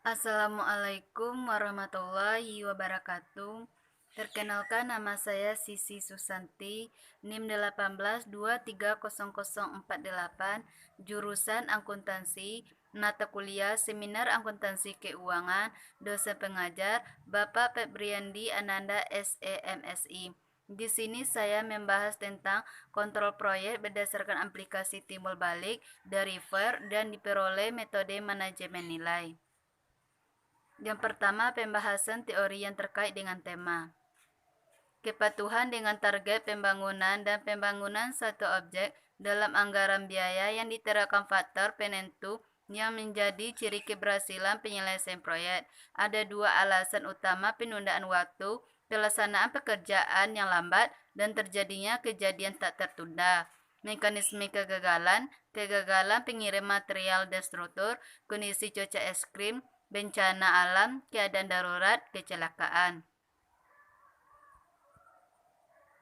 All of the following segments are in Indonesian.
Assalamualaikum warahmatullahi wabarakatuh. Perkenalkan, nama saya Sisi Susanti, NIM 18230048, jurusan akuntansi, mata kuliah Seminar Akuntansi Keuangan, dosen pengajar Bapak Febriandi Ananda SEMSI. Di sini saya membahas tentang kontrol proyek berdasarkan aplikasi timbal balik dari FAIR dan diperoleh metode manajemen nilai. Yang pertama, pembahasan teori yang terkait dengan tema. Kepatuhan dengan target pembangunan dan pembangunan satu objek dalam anggaran biaya yang diterapkan faktor penentu yang menjadi ciri keberhasilan penyelesaian proyek. Ada dua alasan utama penundaan waktu: pelaksanaan pekerjaan yang lambat dan terjadinya kejadian tak tertunda. Mekanisme kegagalan, kegagalan pengirim material dan struktur, kondisi cuaca ekstrim, bencana alam, keadaan darurat, kecelakaan.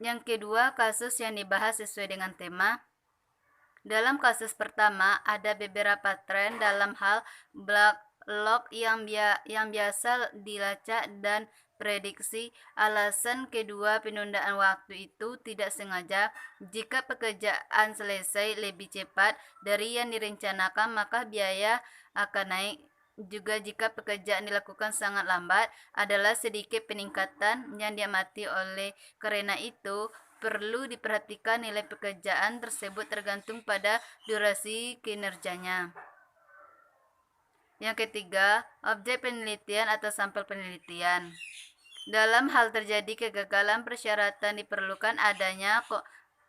Yang kedua, kasus yang dibahas sesuai dengan tema. Dalam kasus pertama, ada beberapa tren dalam hal backlog yang biasa dilacak dan prediksi. Alasan kedua penundaan waktu itu tidak sengaja. Jika pekerjaan selesai lebih cepat dari yang direncanakan, maka biaya akan naik. Juga jika pekerjaan dilakukan sangat lambat, adalah sedikit peningkatan yang diamati. Oleh karena itu, perlu diperhatikan nilai pekerjaan tersebut tergantung pada durasi kinerjanya. Yang ketiga, objek penelitian atau sampel penelitian. Dalam hal terjadi kegagalan persyaratan, diperlukan adanya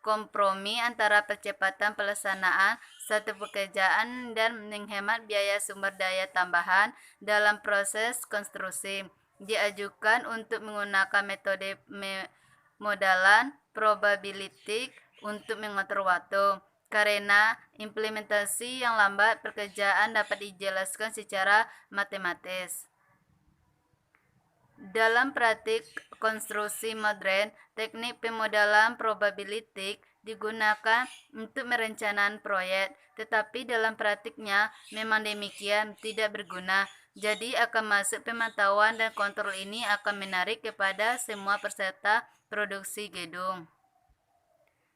kompromi antara percepatan pelaksanaan satu pekerjaan dan menghemat biaya sumber daya tambahan dalam proses konstruksi. Diajukan untuk menggunakan metode modalan probabilistik untuk mengatur waktu. Karena implementasi yang lambat, pekerjaan dapat dijelaskan secara matematis. Dalam praktik konstruksi modern, teknik pemodalan probabilistik digunakan untuk merencanakan proyek, tetapi dalam praktiknya memang demikian tidak berguna. Jadi akan masuk pemantauan dan kontrol ini akan menarik kepada semua peserta produksi gedung.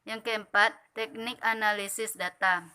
Yang keempat, teknik analisis data.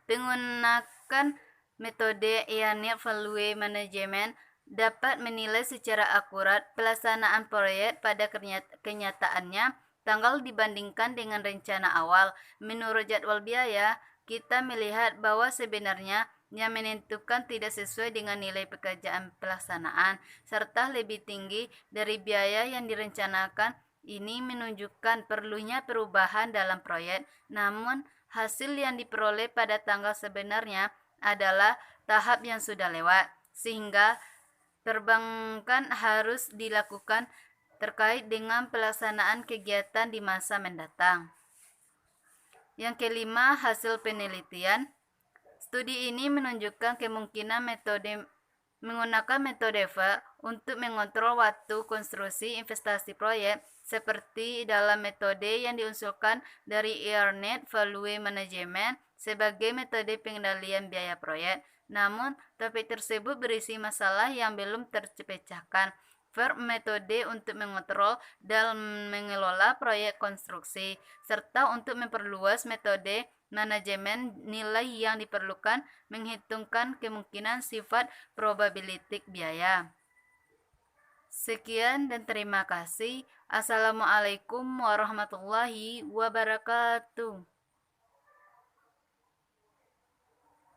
Menggunakan metode Unit Value Management dapat menilai secara akurat pelaksanaan proyek pada kenyataannya tanggal dibandingkan dengan rencana awal. Menurut jadwal biaya, kita melihat bahwa sebenarnya yang menentukan tidak sesuai dengan nilai pekerjaan pelaksanaan serta lebih tinggi dari biaya yang direncanakan. Ini menunjukkan perlunya perubahan dalam proyek, namun hasil yang diperoleh pada tanggal sebenarnya adalah tahap yang sudah lewat, sehingga perbaikan harus dilakukan terkait dengan pelaksanaan kegiatan di masa mendatang. Yang kelima, hasil penelitian. Studi ini menunjukkan kemungkinan menggunakan metode FA untuk mengontrol waktu konstruksi investasi proyek, seperti dalam metode yang diusulkan dari Unit Value Management sebagai metode pengendalian biaya proyek. Namun, topik tersebut berisi masalah yang belum terpecahkan. FAIR metode untuk mengontrol dan mengelola proyek konstruksi, serta untuk memperluas metode manajemen nilai yang diperlukan menghitungkan kemungkinan sifat probabilistik biaya. Sekian dan terima kasih. Assalamualaikum warahmatullahi wabarakatuh.